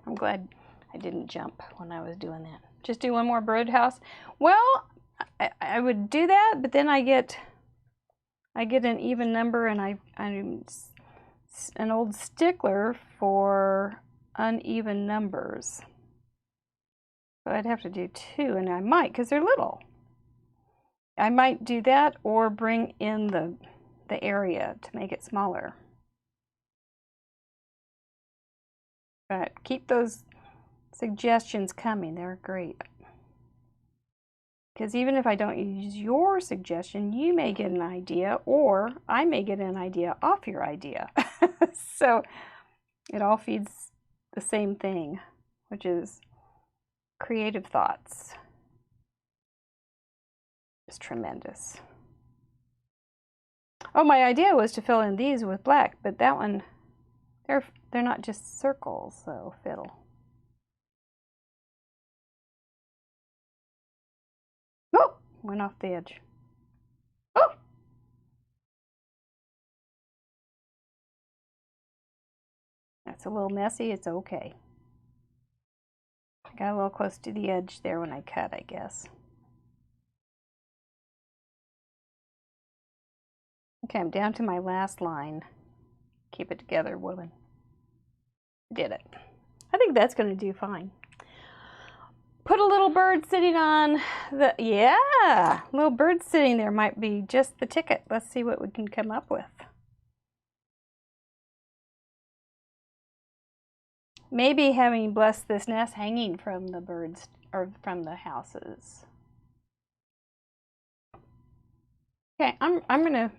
I'm glad I didn't jump when I was doing that. Just do one more birdhouse. Well, I would do that, but then I get an even number, and I'm an old stickler for uneven numbers. So I'd have to do 2, and I might, because they're little. I might do that or bring in the area to make it smaller. But keep those suggestions coming. They're great. Because even if I don't use your suggestion, you may get an idea, or I may get an idea off your idea. So it all feeds the same thing, which is creative thoughts. It's tremendous. Oh, my idea was to fill in these with black, but that one, they're not just circles, so fiddle. Oh, went off the edge. Oh! That's a little messy, it's okay. I got a little close to the edge there when I cut, I guess. Okay, I'm down to my last line. Keep it together, woman. Did it. I think that's going to do fine. Put a little bird sitting on the, yeah, little bird sitting there might be just the ticket. Let's see what we can come up with. Maybe having blessed this nest hanging from the birds or from the houses. Okay, I'm going to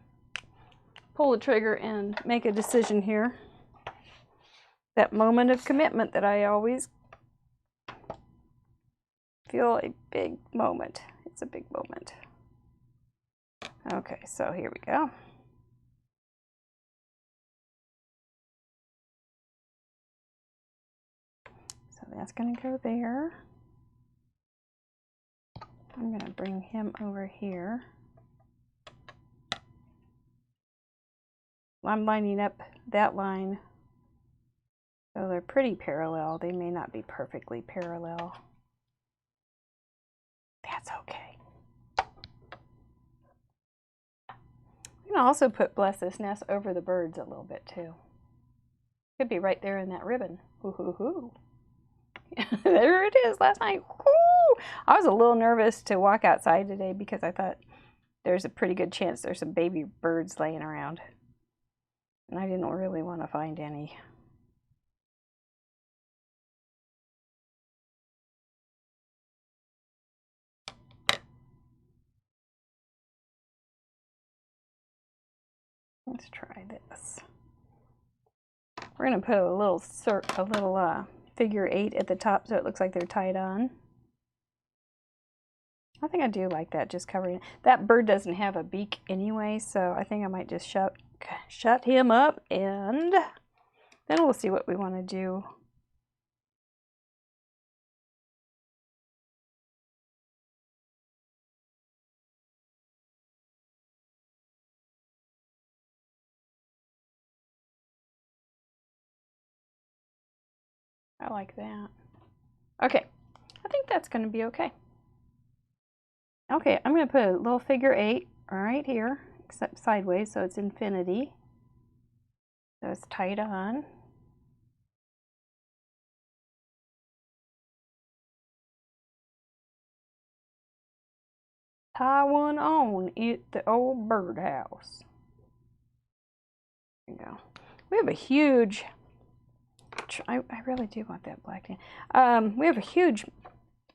pull the trigger and make a decision here. That moment of commitment that I always feel a big moment. It's a big moment. Okay, so here we go. So that's going to go there. I'm going to bring him over here. I'm lining up that line so they're pretty parallel. They may not be perfectly parallel. That's okay. I'm going to also put Bless This Nest over the birds a little bit too. Could be right there in that ribbon. Hoo hoo hoo. There it is last night. Woo! I was a little nervous to walk outside today because I thought there's a pretty good chance there's some baby birds laying around. And I didn't really want to find any. Let's try this. We're going to put a little figure 8 at the top so it looks like they're tied on. I think I do like that, just covering it. That bird doesn't have a beak anyway, so I think I might just shut him up, and then we'll see what we want to do. I like that. Okay, I think that's going to be okay. Okay, I'm going to put a little figure 8 right here, except sideways, so it's infinity. So it's tied on. Tie one on at the old birdhouse. There you go. We have a huge, I really do want that black thing. We have a huge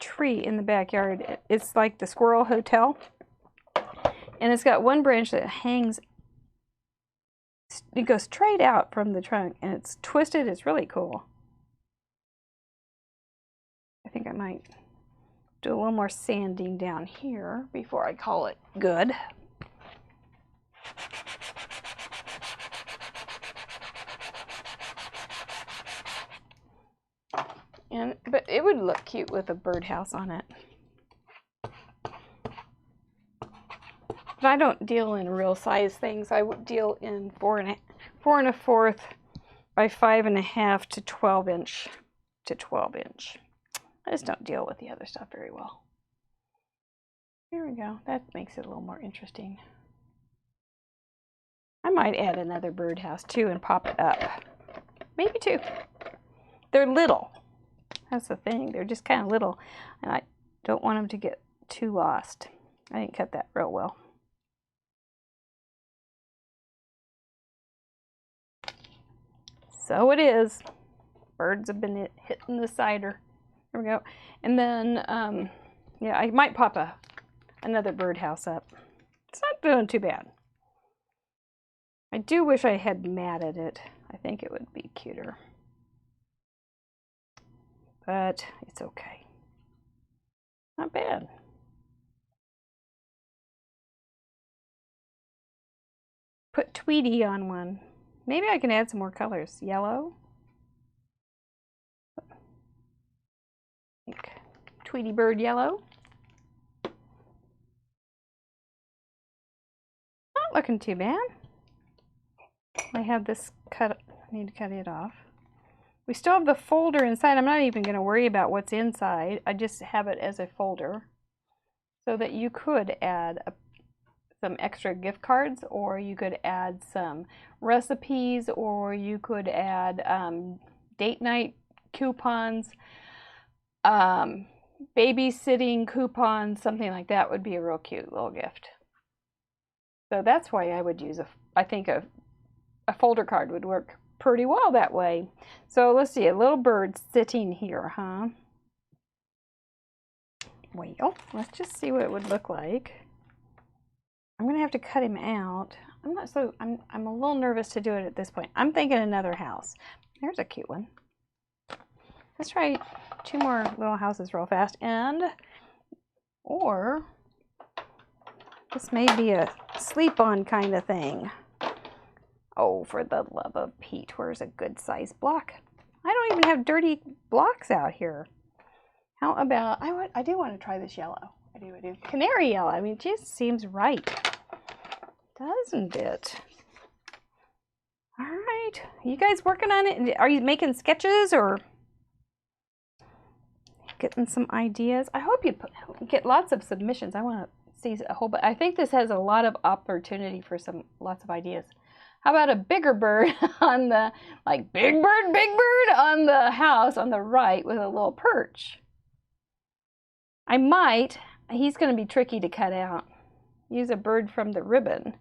tree in the backyard. It's like the Squirrel Hotel. And it's got one branch that hangs it goes straight out from the trunk, and it's twisted. It's really cool. I think I might do a little more sanding down here before I call it good. But it would look cute with a birdhouse on it. But I don't deal in real size things. I would deal in 4 1/4 by 5 1/2 to 12 inch to 12 inch. I just don't deal with the other stuff very well. Here we go. That makes it a little more interesting. I might add another birdhouse too and pop it up. Maybe 2. They're little. That's the thing. They're just kind of little, and I don't want them to get too lost. I didn't cut that real well. So it is. Birds have been hitting the cider. There we go. And then, yeah, I might pop another birdhouse up. It's not doing too bad. I do wish I had matted it. I think it would be cuter. But it's okay. Not bad. Put Tweety on one. Maybe I can add some more colors. Yellow. Like Tweety bird yellow. Not looking too bad. I have this cut. I need to cut it off. We still have the folder inside. I'm not even going to worry about what's inside. I just have it as a folder so that you could add some extra gift cards, or you could add some recipes, or you could add date night coupons, babysitting coupons, something like that would be a real cute little gift. So that's why I would use I think a folder card would work pretty well that way. So let's see, a little bird sitting here, huh? Well, let's just see what it would look like. I'm gonna have to cut him out. I'm a little nervous to do it at this point. I'm thinking another house. There's a cute one. Let's try 2 more little houses real fast, or this may be a sleep-on kind of thing. Oh, for the love of Pete, where's a good size block? I don't even have dirty blocks out here. How about, I do want to try this yellow. I do. Canary yellow. I mean, it just seems right. Doesn't it? All right. You guys working on it? Are you making sketches or getting some ideas? I hope you get lots of submissions. I want to see a whole bunch. I think this has a lot of opportunity for lots of ideas. How about a bigger bird on the, like big bird on the house on the right with a little perch? I might, he's going to be tricky to cut out. Use a bird from the ribbon.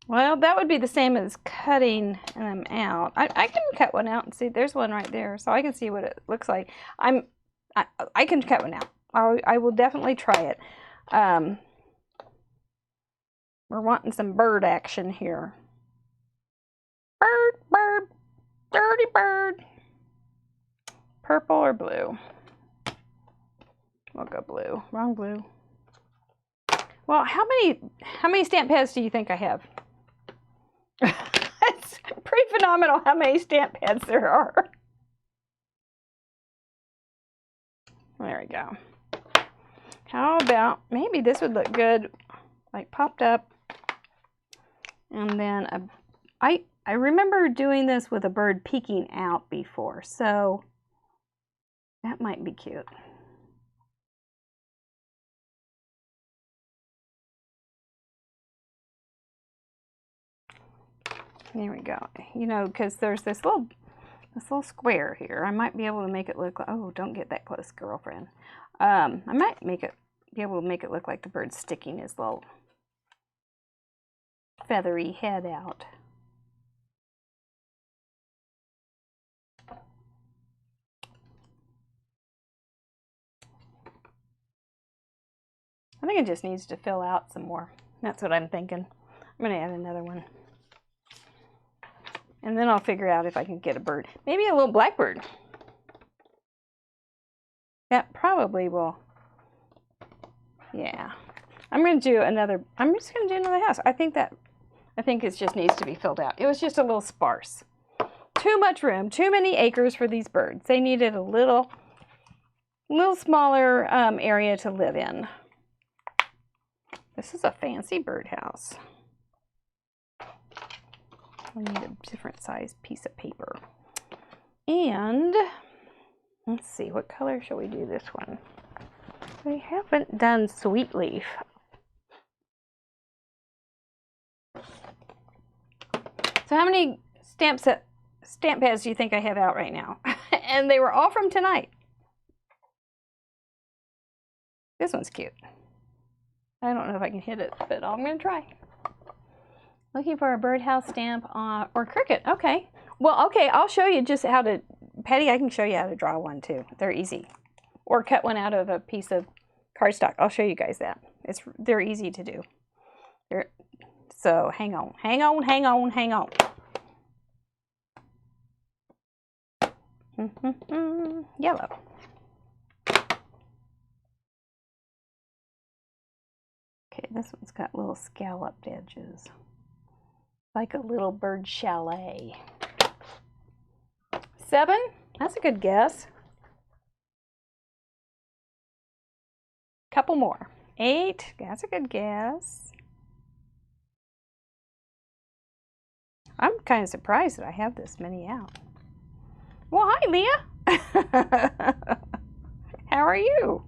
Well, that would be the same as cutting them out. I can cut one out and see, there's one right there, so I can see what it looks like. I can cut one out. I will definitely try it. We're wanting some bird action here. Bird, dirty bird. Purple or blue? We'll go blue. Wrong blue. Well, how many stamp pads do you think I have? It's pretty phenomenal how many stamp pads there are. There we go. How about, maybe this would look good, like popped up, and then I remember doing this with a bird peeking out before, so that might be cute. There we go. You know, because there's this little square here. I might be able to make it look like, oh, don't get that close, girlfriend. I might be able to make it look like the bird's sticking his little feathery head out. I think it just needs to fill out some more. That's what I'm thinking. I'm going to add another one. And then I'll figure out if I can get a bird. Maybe a little blackbird. That probably will. Yeah. I'm just going to do another house. I think it just needs to be filled out. It was just a little sparse. Too much room, too many acres for these birds. They needed a little smaller area to live in. This is a fancy birdhouse. We need a different size piece of paper. And let's see, what color shall we do this one? We haven't done sweet leaf. So how many stamp pads do you think I have out right now? And they were all from tonight. This one's cute. I don't know if I can hit it, but I'm going to try. Looking for a birdhouse stamp or cricket. Okay. Well, okay, I'll show you just how to, Patty, I can show you how to draw one too. They're easy. Or cut one out of a piece of cardstock. I'll show you guys that. They're easy to do. So hang on. Yellow. Okay, this one's got little scalloped edges. Like a little bird chalet. 7? That's a good guess. Couple more. 8? That's a good guess. I'm kind of surprised that I have this many out. Well, hi, Leah. How are you?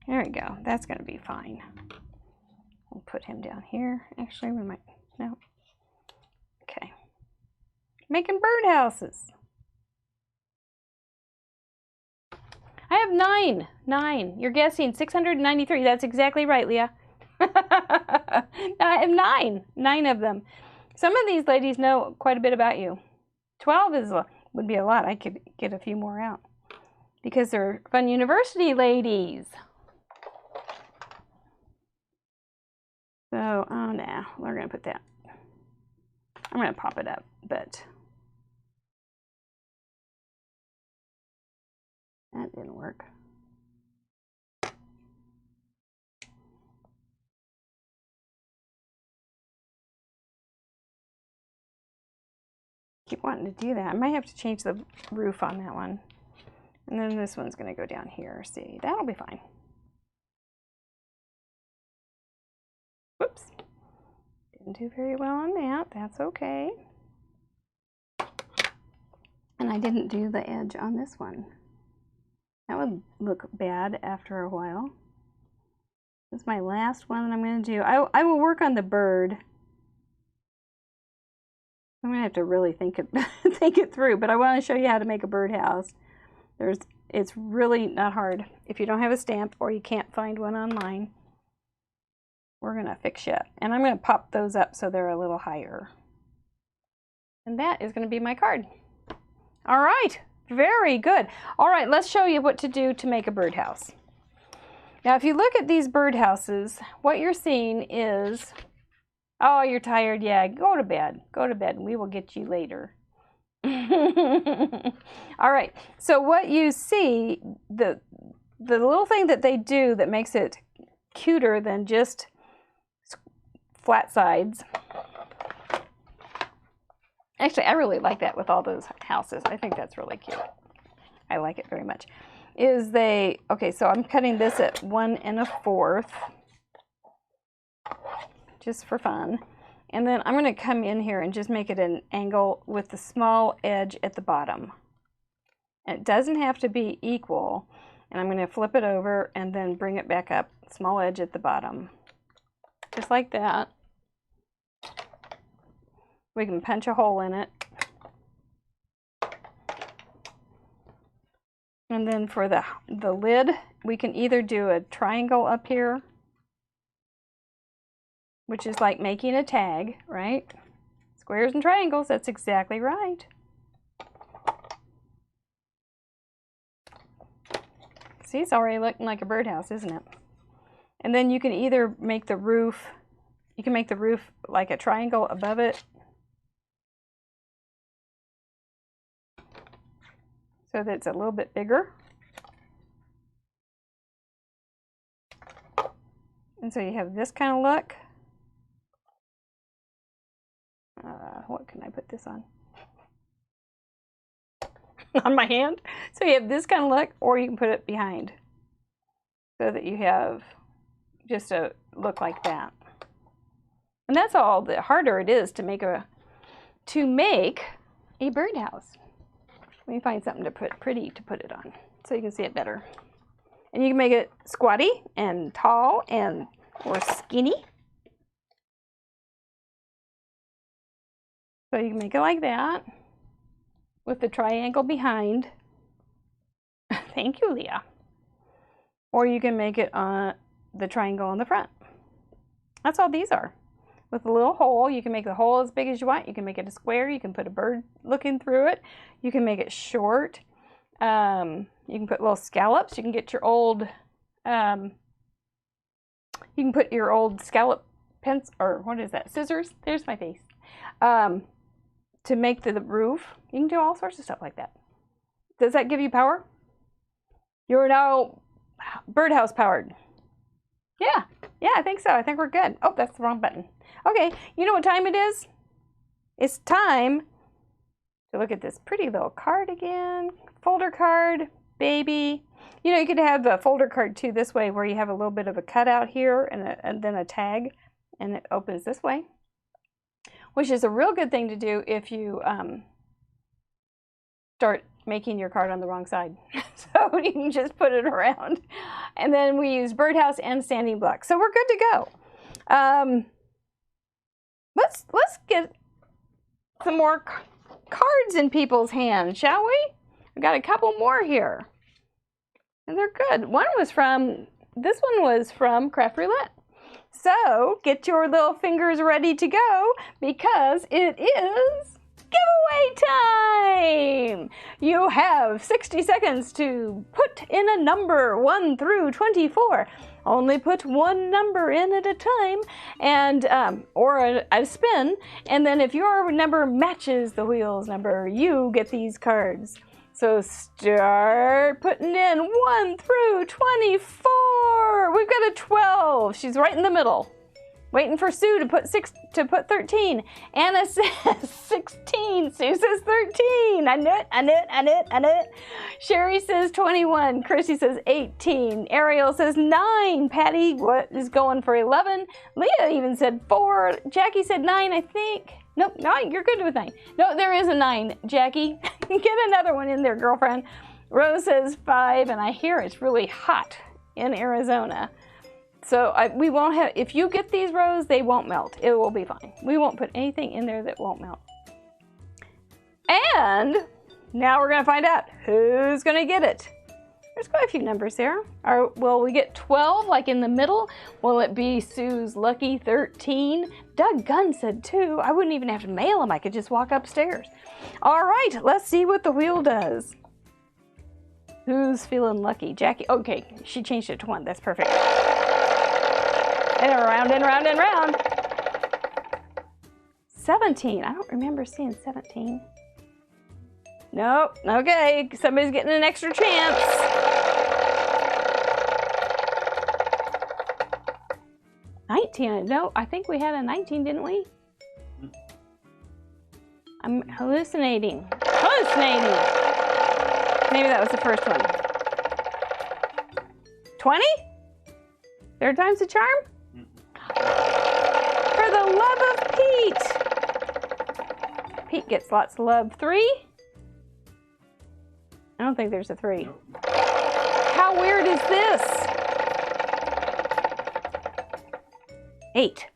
There we go. That's going to be fine. We'll put him down here. Actually, we might. No. Okay. Making birdhouses. I have 9. 9. You're guessing 693. That's exactly right, Leah. I have 9. 9 of them. Some of these ladies know quite a bit about you. 12 would be a lot. I could get a few more out because they're Fun University ladies. So, oh no, we're going to put that. I'm going to pop it up, but that didn't work. Keep wanting to do that. I might have to change the roof on that one. And then this one's going to go down here. See, that'll be fine. Whoops. Didn't do very well on that. That's okay. And I didn't do the edge on this one. That would look bad after a while. This is my last one that I'm going to do. I will work on the bird. I'm going to have to really think it through, but I want to show you how to make a birdhouse. It's really not hard. If you don't have a stamp or you can't find one online, we're going to fix you. And I'm going to pop those up so they're a little higher. And that is going to be my card. All right, very good. All right, let's show you what to do to make a birdhouse. Now, if you look at these birdhouses, what you're seeing is, oh, you're tired. Yeah, go to bed. Go to bed, and we will get you later. All right, so what you see, the little thing that they do that makes it cuter than just flat sides. Actually, I really like that with all those houses. I think that's really cute. I like it very much. Okay, so I'm cutting this at 1 1/4, just for fun. And then I'm going to come in here and just make it an angle with the small edge at the bottom. And it doesn't have to be equal. And I'm going to flip it over and then bring it back up, small edge at the bottom. Just like that. We can punch a hole in it. And then for the lid, we can either do a triangle up here, which is like making a tag, right? Squares and triangles, that's exactly right. See, it's already looking like a birdhouse, isn't it? And then you can either make the roof, like a triangle above it. So that it's a little bit bigger. And so you have this kind of look. What can I put this on? On my hand. So you have this kind of look, or you can put it behind. So that you have just a look like that. And that's all the harder it is to make a birdhouse. Let me find something to put pretty to put it on so you can see it better. And you can make it squatty and tall and or skinny. So you can make it like that with the triangle behind. Thank you, Leah. Or you can make it on the triangle on the front. That's all these are. With a little hole, you can make the hole as big as you want. You can make it a square. You can put a bird looking through it. You can make it short. You can put little scallops. You can get your old, you can put your old scallop pens, or what is that, scissors? There's my face. To make the roof. You can do all sorts of stuff like that. Does that give you power? You're now birdhouse powered. Yeah, I think so. I think we're good. Oh, that's the wrong button. Okay, you know what time it is? It's time to look at this pretty little card again. Folder card, baby. You know, you could have a folder card too this way, where you have a little bit of a cutout here and then a tag, and it opens this way, which is a real good thing to do if you start making your card on the wrong side. So you can just put it around. And then we use birdhouse and standing block. So we're good to go. Let's get some more cards in people's hands, shall we? I've got a couple more here. And they're good. This one was from Craft Roulette. So get your little fingers ready to go, because it is giveaway time! You have 60 seconds to put in a number 1 through 24. Only put one number in at a time, and or a spin, and then if your number matches the wheel's number, you get these cards. So start putting in 1 through 24. We've got a 12. She's right in the middle. Waiting for Sue to put 13. Anna says 16. Sue says 13. I knew it. Sherry says 21. Chrissy says 18. Ariel says 9. Patty is going for 11. Leah even said 4. Jackie said 9, I think. Nope, 9. You're good with 9. No, there is a 9, Jackie. Get another one in there, girlfriend. Rose says 5, and I hear it's really hot in Arizona. So we won't have, if you get these, Rose, they won't melt. It will be fine. We won't put anything in there that won't melt. And now we're going to find out who's going to get it. There's quite a few numbers there. Will we get 12 like in the middle? Will it be Sue's lucky 13? Doug Gunn said 2. I wouldn't even have to mail them. I could just walk upstairs. All right, let's see what the wheel does. Who's feeling lucky? Jackie. Okay, she changed it to 1. That's perfect. And around and round and round. 17. I don't remember seeing 17. Nope. Okay, somebody's getting an extra chance. No, I think we had a 19, didn't we? I'm hallucinating. Maybe that was the first one. 20? Third time's the charm? For the love of Pete. Pete gets lots of love. 3? I don't think there's a 3. Nope. How weird is this? 8.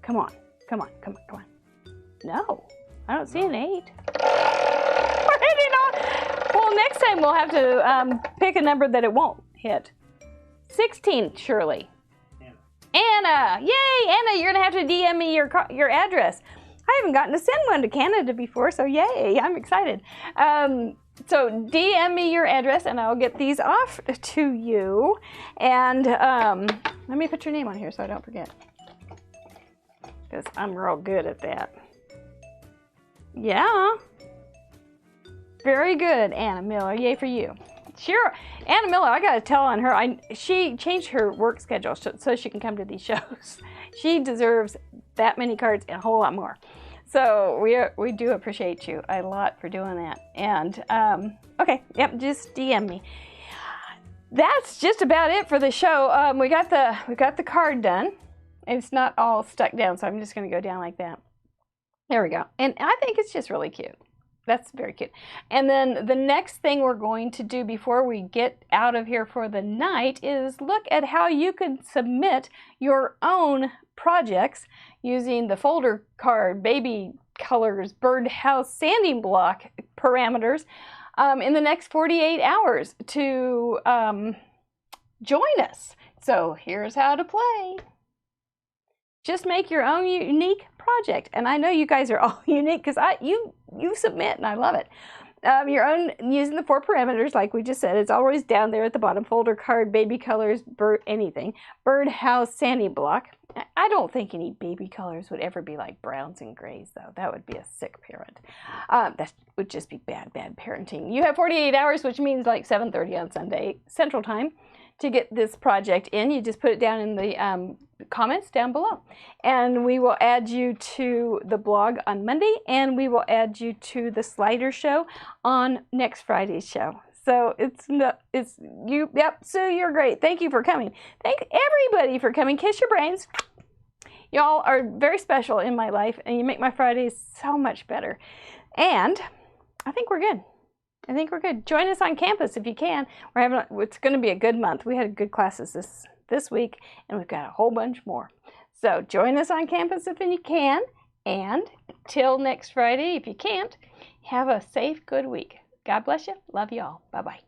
Come on. No, I don't see an 8. We're hitting on. Well, next time we'll have to pick a number that it won't hit. 16, surely. Anna, yay! Anna, you're gonna have to DM me your address. I haven't gotten to send one to Canada before, so yay! I'm excited. So DM me your address and I'll get these off to you. And let me put your name on here so I don't forget, because I'm real good at that. Yeah. Very good, Anna Miller. Yay for you. Sure. Anna Miller, I got to tell on her. She changed her work schedule so she can come to these shows. She deserves that many cards and a whole lot more. So we do appreciate you a lot for doing that. And okay, yep, just DM me. That's just about it for the show. We got the card done. It's not all stuck down, so I'm just going to go down like that. There we go. And I think it's just really cute. That's very cute. And then the next thing we're going to do before we get out of here for the night is look at how you can submit your own projects using the folder card, baby colors, birdhouse, sanding block parameters in the next 48 hours to join us. So here's how to play. Just make your own unique project. And I know you guys are all unique because you submit and I love it. Your own using the 4 parameters like we just said. It's always down there at the bottom. Folder card, baby colors, anything. Birdhouse, sanding block. I don't think any baby colors would ever be like browns and grays though. That would be a sick parent. That would just be bad parenting. You have 48 hours, which means like 7:30 on Sunday Central Time to get this project in. You just put it down in the comments down below. And we will add you to the blog on Monday, and we will add you to the slider show on next Friday's show. So Sue, you're great. Thank you for coming. Thank everybody for coming. Kiss your brains. Y'all are very special in my life, and you make my Fridays so much better. And I think we're good. I think we're good. Join us on campus if you can. It's going to be a good month. We had good classes this week, and we've got a whole bunch more. So join us on campus if you can. And till next Friday, if you can't, have a safe, good week. God bless you. Love you all. Bye-bye.